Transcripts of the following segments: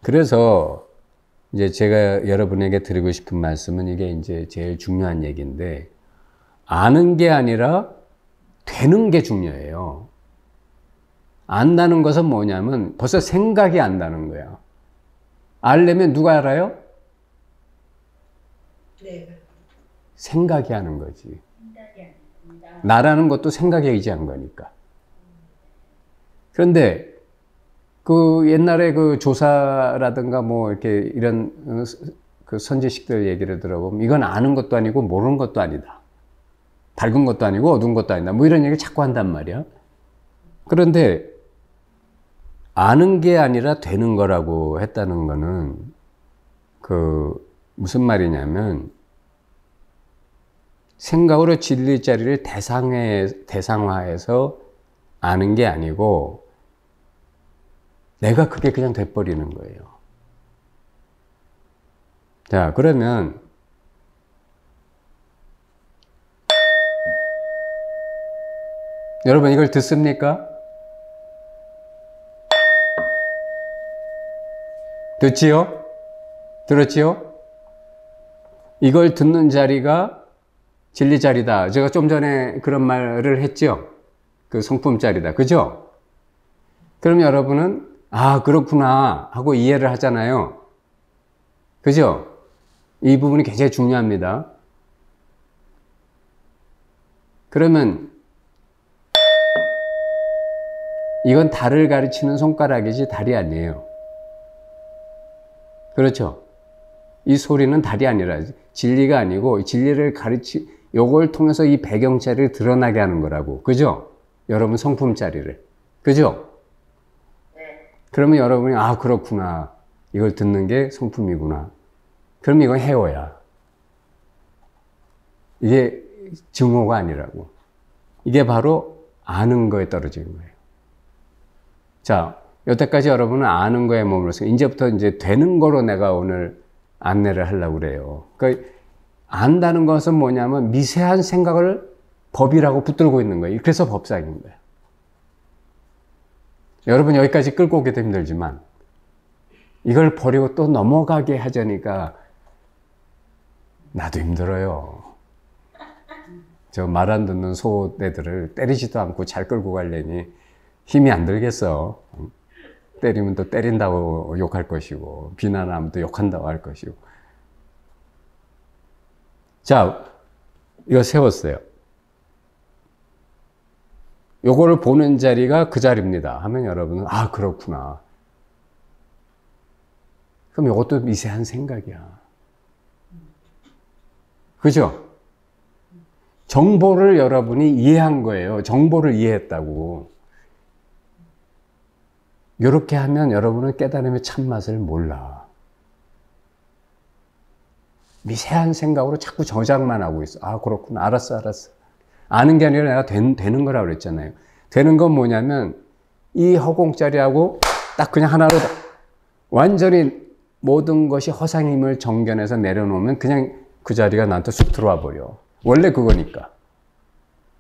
그래서 이제 제가 여러분에게 드리고 싶은 말씀은 이게 이제 제일 중요한 얘기인데, 아는 게 아니라 되는 게 중요해요. 안다는 것은 뭐냐면 벌써 생각이 안다는 거야. 알려면 누가 알아요? 네. 생각이 하는 거지. 나라는 것도 생각에 의지한 거니까. 그런데 그 옛날에 그 조사라든가 뭐 이렇게 이런 그 선지식들 얘기를 들어보면 이건 아는 것도 아니고 모르는 것도 아니다. 밝은 것도 아니고 어두운 것도 아니다. 뭐 이런 얘기 자꾸 한단 말이야. 그런데 아는 게 아니라 되는 거라고 했다는 거는 그 무슨 말이냐면 생각으로 진리 자리를 대상화해서 아는 게 아니고 내가 그게 그냥 돼버리는 거예요. 자, 그러면 여러분 이걸 듣습니까? 듣지요? 들었지요? 이걸 듣는 자리가 진리 자리다. 제가 좀 전에 그런 말을 했죠? 그 성품 자리다. 그죠? 그럼 여러분은 아, 그렇구나 하고 이해를 하잖아요. 그죠? 이 부분이 굉장히 중요합니다. 그러면 이건 달을 가르치는 손가락이지 달이 아니에요. 그렇죠? 이 소리는 달이 아니라 진리가 아니고 진리를 요걸 통해서 이 배경자리를 드러나게 하는 거라고. 그죠? 여러분 성품 자리를. 그죠? 네. 그러면 여러분이 아, 그렇구나. 이걸 듣는 게 성품이구나. 그럼 이건 해오야. 이게 증오가 아니라고. 이게 바로 아는 거에 떨어지는 거예요. 자, 여태까지 여러분은 아는 거에 머물러서 이제부터 이제 되는 거로 내가 오늘 안내를 하려고 그래요. 그러니까 안다는 것은 뭐냐면 미세한 생각을 법이라고 붙들고 있는 거예요. 그래서 법상인 거예요. 여러분 여기까지 끌고 오기도 힘들지만 이걸 버리고 또 넘어가게 하자니까 나도 힘들어요. 저 말 안 듣는 소떼들을 때리지도 않고 잘 끌고 가려니 힘이 안 들겠어. 때리면 또 때린다고 욕할 것이고 비난하면 또 욕한다고 할 것이고. 자, 이거 세웠어요. 요거를 보는 자리가 그 자리입니다 하면 여러분은 아, 그렇구나. 그럼 요것도 미세한 생각이야. 그죠? 정보를 여러분이 이해한 거예요. 정보를 이해했다고. 이렇게 하면 여러분은 깨달음의 참맛을 몰라. 미세한 생각으로 자꾸 저장만 하고 있어. 아, 그렇구나. 알았어. 아는 게 아니라 내가 되는 거라고 그랬잖아요. 되는 건 뭐냐면 이 허공자리하고 딱 그냥 하나로 완전히 모든 것이 허상의 힘을 정견해서 내려놓으면 그냥 그 자리가 나한테 쑥 들어와 버려. 원래 그거니까.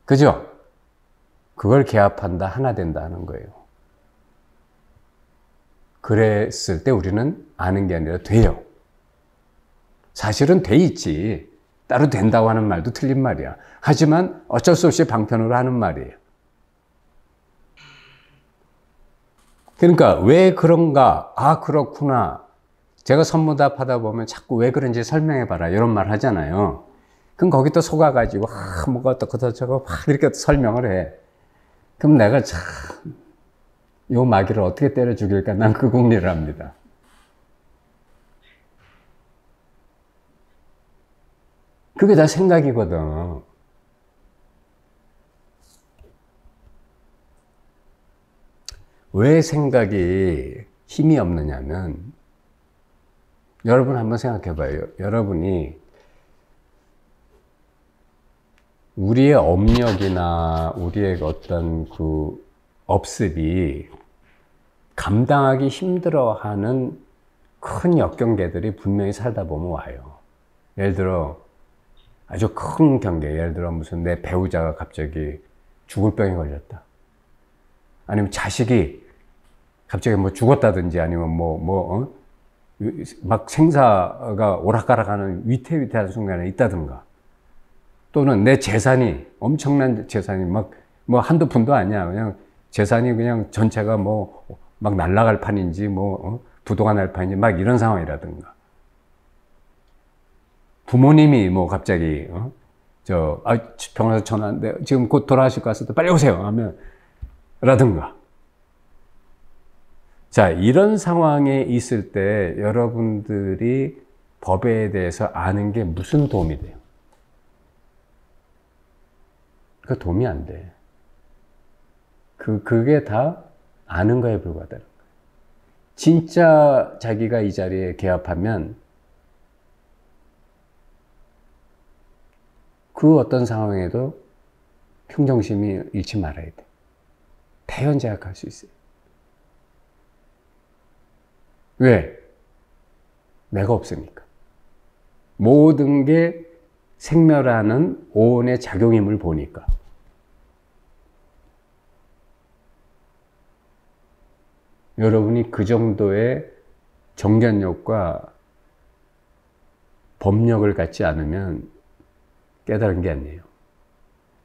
그죠? 그걸 개합한다, 하나 된다 하는 거예요. 그랬을 때 우리는 아는 게 아니라 돼요. 사실은 돼 있지. 따로 된다고 하는 말도 틀린 말이야. 하지만 어쩔 수 없이 방편으로 하는 말이에요. 그러니까 왜 그런가? 아, 그렇구나. 제가 선무답 하다 보면 자꾸 왜 그런지 설명해봐라 이런 말 하잖아요. 그럼 거기 또 속아가지고 뭐가 어떻고 저쩌고 막 이렇게 설명을 해. 그럼 내가 참 요 마귀를 어떻게 때려 죽일까 난 그 궁리를 합니다. 그게 다 생각이거든. 왜 생각이 힘이 없느냐면 여러분 한번 생각해 봐요. 여러분이 우리의 업력이나 우리의 어떤 그 업습이 감당하기 힘들어하는 큰 역경계들이 분명히 살다 보면 와요. 예를 들어 아주 큰 경계, 예를 들어 무슨 내 배우자가 갑자기 죽을 병에 걸렸다. 아니면 자식이 갑자기 뭐 죽었다든지 아니면 막 생사가 오락가락하는 위태위태한 순간에 있다든가, 또는 내 재산이 엄청난 재산이 막 뭐 한두 푼도 아니야. 그냥 재산이 그냥 전체가 뭐 막 날아갈 판인지 뭐 부도가 날 판인지 막 이런 상황이라든가, 부모님이 뭐 갑자기 병원에서 전화하는데 지금 곧 돌아가실 것 같습니다. 빨리 오세요 하면 라든가. 자, 이런 상황에 있을 때 여러분들이 법에 대해서 아는 게 무슨 도움이 돼요? 그 도움이 안 돼. 그게 다 아는 거에 불과하다는 거예요. 진짜 자기가 이 자리에 개업하면 그 어떤 상황에도 평정심이 잃지 말아야 돼. 태연제약할 수 있어요. 왜? 내가 없으니까. 모든 게 생멸하는 오온의 작용임을 보니까. 여러분이 그 정도의 정견력과 법력을 갖지 않으면 깨달은 게 아니에요.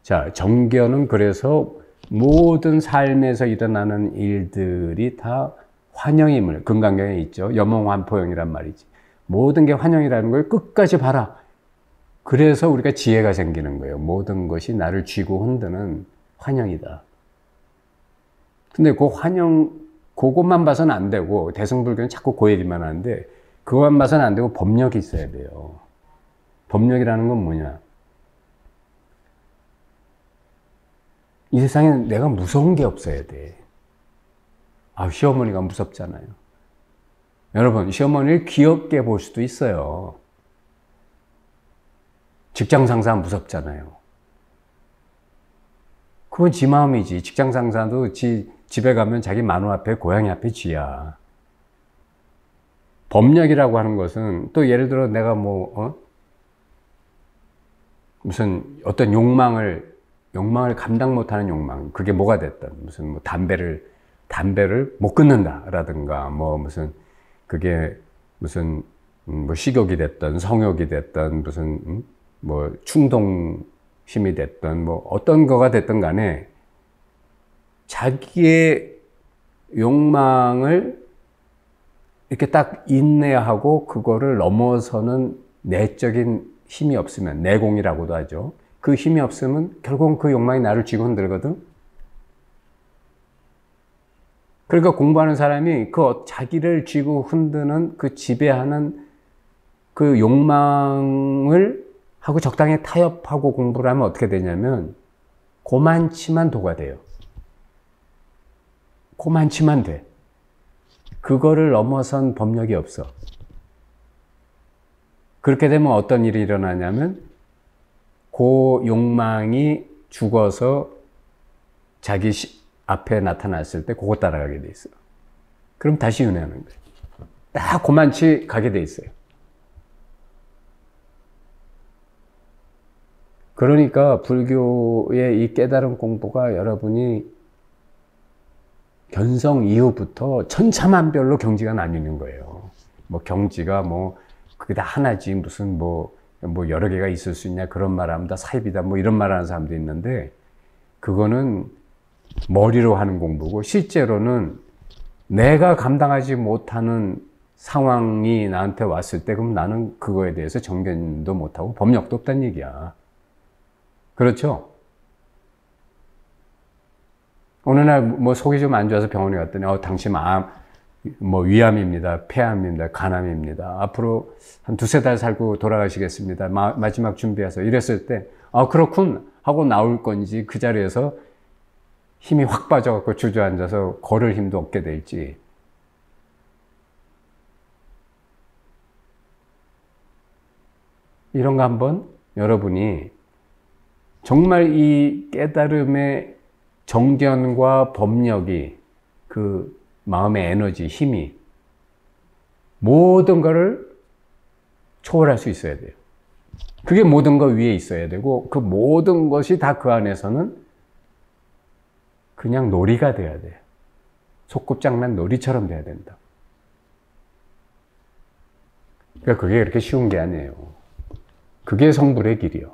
자, 정견은 그래서 모든 삶에서 일어나는 일들이 다 환영임을, 금강경에 있죠. 염홍환포영이란 말이지. 모든 게 환영이라는 걸 끝까지 봐라. 그래서 우리가 지혜가 생기는 거예요. 모든 것이 나를 쥐고 흔드는 환영이다. 근데 그 환영, 그것만 봐서는 안 되고, 대승불교는 자꾸 그 얘기만 하는데, 그것만 봐서는 안 되고 법력이 있어야 돼요. 법력이라는 건 뭐냐? 이 세상에 내가 무서운 게 없어야 돼. 시어머니가 무섭잖아요. 여러분, 시어머니를 귀엽게 볼 수도 있어요. 직장 상사 무섭잖아요. 그건 지 마음이지. 직장 상사도 집에 가면 자기 마누 앞에, 고양이 앞에 쥐야. 법력이라고 하는 것은 또 예를 들어 내가 무슨 어떤 욕망을 감당 못하는 욕망, 그게 뭐가 됐든, 무슨 뭐 담배를 못 끊는다라든가, 그게 무슨 뭐 식욕이 됐든 성욕이 됐든 무슨 뭐 충동심이 됐든 뭐 어떤 거가 됐든 간에 자기의 욕망을 이렇게 딱 인내하고 그거를 넘어서는 내적인 힘이 없으면, 내공이라고도 하죠. 그 힘이 없으면 결국은 그 욕망이 나를 쥐고 흔들거든. 그러니까 공부하는 사람이 그 자기를 쥐고 흔드는 그 지배하는 그 욕망을 하고 적당히 타협하고 공부를 하면 어떻게 되냐면 고만치만 도가 돼요. 고만치만 돼. 그거를 넘어선 법력이 없어. 그렇게 되면 어떤 일이 일어나냐면 그 욕망이 죽어서 자기 앞에 나타났을 때 그거 따라가게 돼 있어요. 그럼 다시 윤회하는 거예요. 딱 고만치 가게 돼 있어요. 그러니까 불교의 이 깨달음 공부가 여러분이 견성 이후부터 천차만별로 경지가 나뉘는 거예요. 뭐 경지가 그게 다 하나지 무슨 여러 개가 있을 수 있냐 그런 말하면 다 사입이다 이런 말하는 사람도 있는데, 그거는 머리로 하는 공부고 실제로는 내가 감당하지 못하는 상황이 나한테 왔을 때 그럼 나는 그거에 대해서 정견도 못하고 법력도 없다는 얘기야. 그렇죠? 어느 날 속이 좀 안 좋아서 병원에 갔더니 당신 위암입니다, 폐암입니다, 간암입니다. 앞으로 한 2-3달 살고 돌아가시겠습니다. 마지막 준비해서 이랬을 때 그렇군 하고 나올 건지, 그 자리에서 힘이 확 빠져갖고 주저앉아서 걸을 힘도 없게 될지. 이런 거 한번 여러분이 정말 이 깨달음의 정견과 법력이, 그 마음의 에너지, 힘이 모든 거를 초월할 수 있어야 돼요. 그게 모든 거 위에 있어야 되고, 그 모든 것이 다 그 안에서는 그냥 놀이가 돼야 돼요. 소꿉장난 놀이처럼 돼야 된다. 그러니까 그게 그렇게 쉬운 게 아니에요. 그게 성불의 길이요.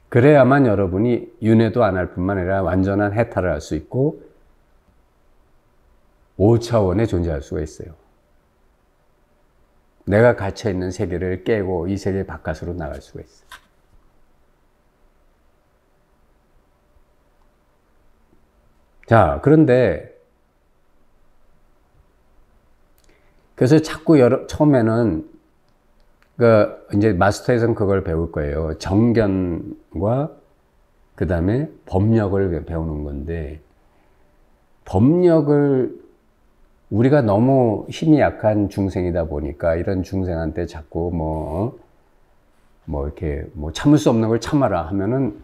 그래야만 여러분이 윤회도 안 할 뿐만 아니라 완전한 해탈을 할 수 있고 5차원에 존재할 수가 있어요. 내가 갇혀있는 세계를 깨고 이 세계 바깥으로 나갈 수가 있어요. 자, 그런데 그래서 자꾸 처음에는 이제 마스터에서는 그걸 배울 거예요. 정견과 그 다음에 법력을 배우는 건데, 법력을 우리가 너무 힘이 약한 중생이다 보니까 이런 중생한테 자꾸 이렇게 참을 수 없는 걸 참아라 하면은,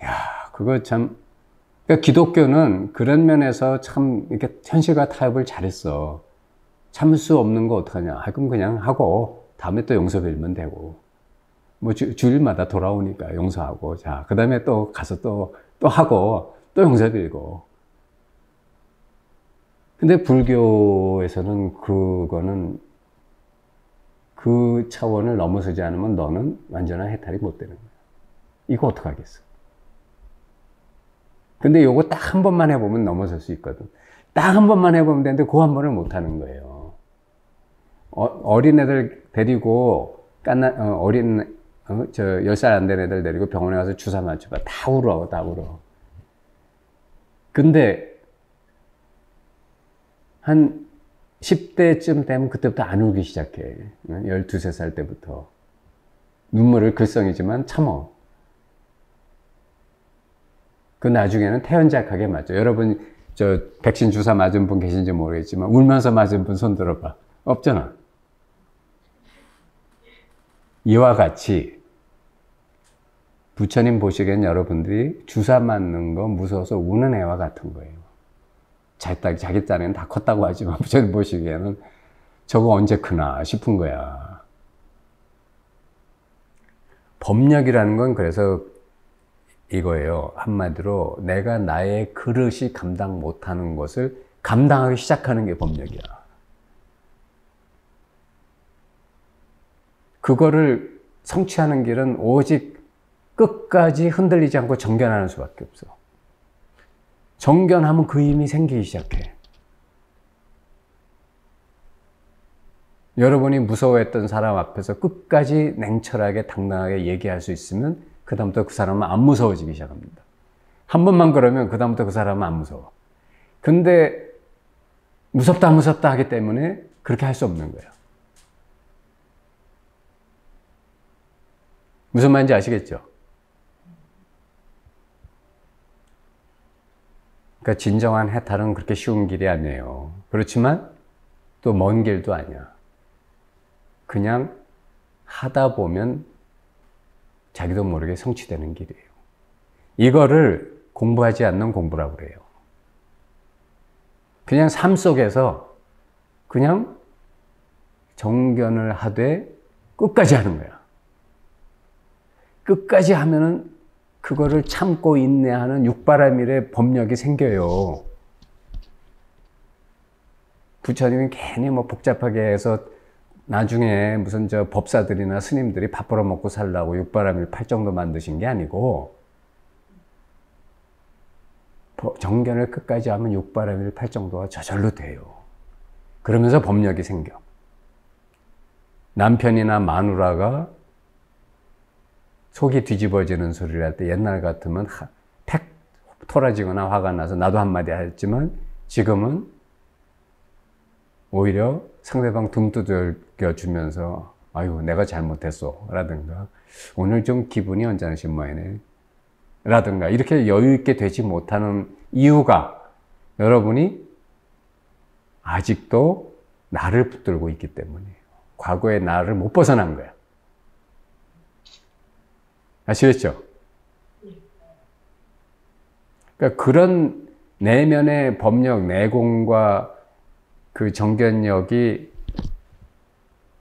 야, 그거 참, 그러니까 기독교는 그런 면에서 참 이렇게 현실과 타협을 잘했어. 참을 수 없는 거 어떡하냐. 그럼 그냥 하고, 다음에 또 용서 빌면 되고. 주일마다 돌아오니까 용서하고. 자, 그 다음에 또 가서 또 하고, 또 용서 빌고. 근데 불교에서는 그거는 그 차원을 넘어서지 않으면 너는 완전한 해탈이 못 되는 거야. 이거 어떡하겠어. 근데 요거 딱 한 번만 해보면 넘어설 수 있거든. 딱 한 번만 해보면 되는데 그 한 번을 못 하는 거예요. 어린애들 데리고, 10살 안 된 애들 데리고 병원에 가서 주사 맞춰봐. 다 울어, 다 울어. 근데, 한 10대쯤 되면 그때부터 안 울기 시작해. 12, 13살 때부터. 눈물을 글썽이지만 참어. 그 나중에는 태연작하게 맞죠. 여러분, 백신 주사 맞은 분 계신지 모르겠지만, 울면서 맞은 분 손 들어봐. 없잖아. 이와 같이 부처님 보시기엔 여러분들이 주사 맞는 거 무서워서 우는 애와 같은 거예요. 자기 딴에는 다 컸다고 하지만 부처님 보시기에는 저거 언제 크나 싶은 거야. 법력이라는 건 그래서 이거예요. 한마디로 내가 나의 그릇이 감당 못하는 것을 감당하기 시작하는 게 법력이야. 그거를 성취하는 길은 오직 끝까지 흔들리지 않고 정견하는 수밖에 없어. 정견하면 그 힘이 생기기 시작해. 여러분이 무서워했던 사람 앞에서 끝까지 냉철하게 당당하게 얘기할 수 있으면 그 다음부터 그 사람은 안 무서워지기 시작합니다. 한 번만 그러면 그 다음부터 그 사람은 안 무서워. 근데 무섭다 하기 때문에 그렇게 할 수 없는 거예요. 무슨 말인지 아시겠죠? 그러니까 진정한 해탈은 그렇게 쉬운 길이 아니에요. 그렇지만 또 먼 길도 아니야. 그냥 하다 보면 자기도 모르게 성취되는 길이에요. 이거를 공부하지 않는 공부라고 그래요. 그냥 삶 속에서 그냥 정견을 하되 끝까지 하는 거야. 끝까지 하면은 그거를 참고 인내하는 육바라밀의 법력이 생겨요. 부처님이 괜히 복잡하게 해서 나중에 무슨 법사들이나 스님들이 밥 벌어먹고 살라고 육바라밀 8정도 만드신 게 아니고, 정견을 끝까지 하면 육바라밀 8정도가 저절로 돼요. 그러면서 법력이 생겨. 남편이나 마누라가 속이 뒤집어지는 소리를 할 때 옛날 같으면 팩 토라지거나 화가 나서 나도 한마디 했지만 지금은 오히려 상대방 등 두들겨 주면서 아유 내가 잘못했어 라든가 오늘 좀 기분이 언짢으신 모양이네 라든가 이렇게 여유 있게 되지 못하는 이유가 여러분이 아직도 나를 붙들고 있기 때문이에요. 과거의 나를 못 벗어난 거야. 아시겠죠? 그러니까 그런 내면의 법력, 내공과 그 정견력이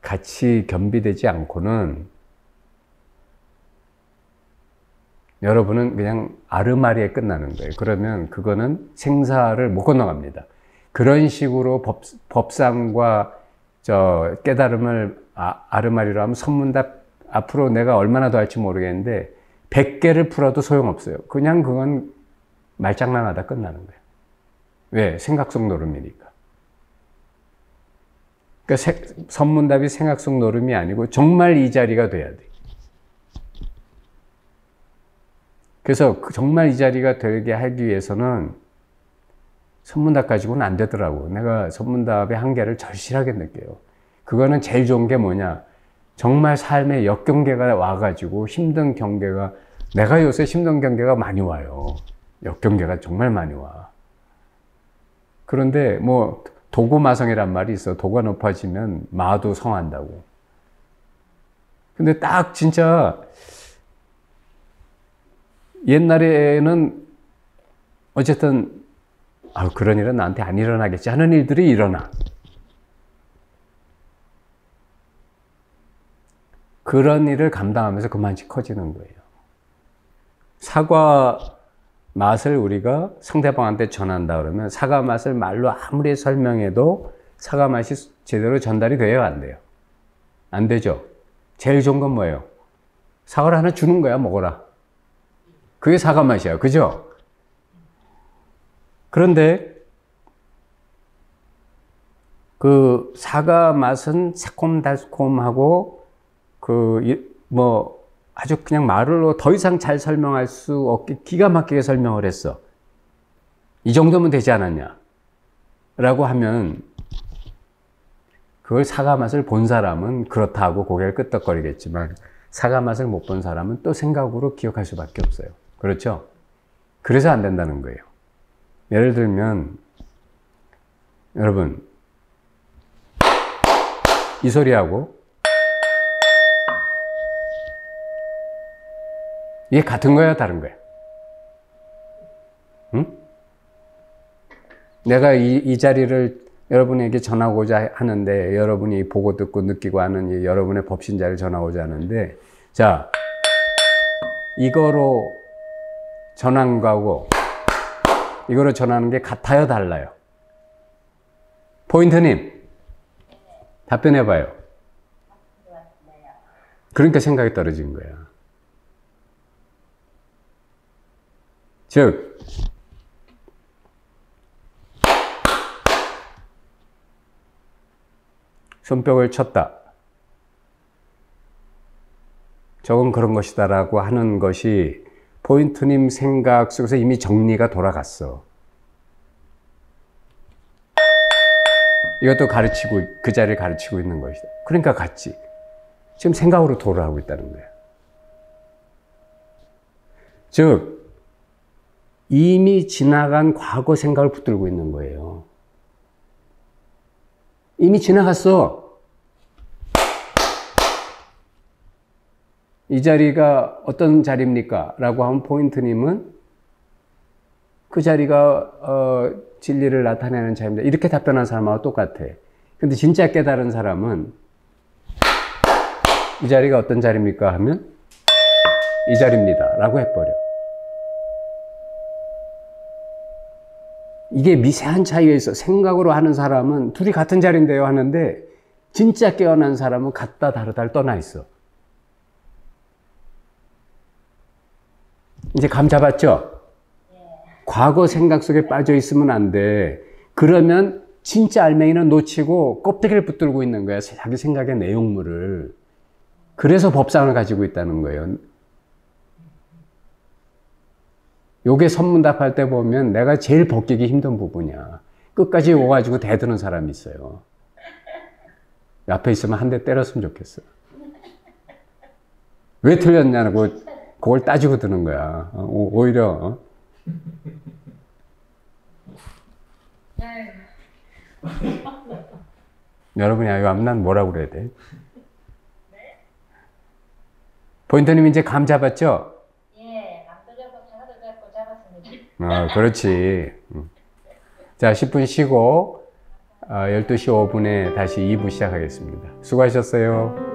같이 겸비되지 않고는 여러분은 그냥 아르마리에 끝나는 거예요. 그러면 그거는 생사를 못 건너갑니다. 그런 식으로 법상과 저 깨달음을 아르마리로 하면 선문답 앞으로 내가 얼마나 더 할지 모르겠는데 100개를 풀어도 소용없어요. 그냥 그건 말장난하다 끝나는 거예요. 왜? 생각 속 노름이니까. 그러니까 선문답이 생각 속 노름이 아니고 정말 이 자리가 돼야 돼. 그래서 정말 이 자리가 되게 하기 위해서는 선문답 가지고는 안 되더라고. 내가 선문답의 한계를 절실하게 느껴요. 그거는 제일 좋은 게 뭐냐? 정말 삶의 역경계가 와가지고 힘든 경계가, 내가 요새 힘든 경계가 많이 와요. 역경계가 정말 많이 와. 그런데 뭐 도구마성이란 말이 있어. 도가 높아지면 마도 성한다고. 근데 딱 진짜 옛날에는 어쨌든 그런 일은 나한테 안 일어나겠지 하는 일들이 일어나. 그런 일을 감당하면서 그만치 커지는 거예요. 사과 맛을 우리가 상대방한테 전한다 그러면 사과 맛을 말로 아무리 설명해도 사과 맛이 제대로 전달이 돼요, 안 돼요? 안 되죠. 제일 좋은 건 뭐예요? 사과를 하나 주는 거야, 먹어라. 그게 사과 맛이야, 그죠? 그런데 그 사과 맛은 새콤달콤하고 아주 그냥 말로 더 이상 잘 설명할 수 없게 기가 막히게 설명을 했어. 이 정도면 되지 않았냐? 라고 하면 그걸 사과 맛을 본 사람은 그렇다 하고 고개를 끄덕거리겠지만 사과 맛을 못 본 사람은 또 생각으로 기억할 수밖에 없어요. 그렇죠? 그래서 안 된다는 거예요. 예를 들면 여러분 이 소리하고 이게 같은 거야, 다른 거야? 응? 내가 이 자리를 여러분에게 전하고자 하는데, 여러분이 보고 듣고 느끼고 하는 이 여러분의 법신자를 전하고자 하는데, 자, 이거로 전하는 거하고 이거로 전하는 게 같아요, 달라요? 포인트님, 답변해봐요. 그러니까 생각이 떨어진 거야. 즉, 손뼉을 쳤다. 저건 그런 것이다 라고 하는 것이 포인트님 생각 속에서 이미 정리가 돌아갔어. 이것도 가르치고, 그 자리를 가르치고 있는 것이다. 그러니까 같이. 지금 생각으로 돌아가고 있다는 거야. 즉, 이미 지나간 과거 생각을 붙들고 있는 거예요. 이미 지나갔어. 이 자리가 어떤 자리입니까? 라고 하면 포인트님은 그 자리가 진리를 나타내는 자리입니다. 이렇게 답변한 사람하고 똑같아. 근데 진짜 깨달은 사람은 이 자리가 어떤 자리입니까? 하면 이 자리입니다. 라고 해버려. 이게 미세한 차이가 있어. 생각으로 하는 사람은 둘이 같은 자리인데요 하는데 진짜 깨어난 사람은 같다 다르다를 떠나 있어. 이제 감 잡았죠? 과거 생각 속에 빠져 있으면 안 돼. 그러면 진짜 알맹이는 놓치고 껍데기를 붙들고 있는 거야. 자기 생각의 내용물을. 그래서 법상을 가지고 있다는 거예요. 요게 선문답할 때 보면 내가 제일 벗기기 힘든 부분이야. 끝까지 오가지고 대드는 사람이 있어요. 앞에 있으면 한 대 때렸으면 좋겠어. 왜 틀렸냐고 그걸 따지고 드는 거야. 오히려 여러분이 이거 하면 난 뭐라고 그래야 돼? 포인트님 이제 감 잡았죠? 그렇지. 자, 10분 쉬고 12시 5분에 다시 2부 시작하겠습니다. 수고하셨어요.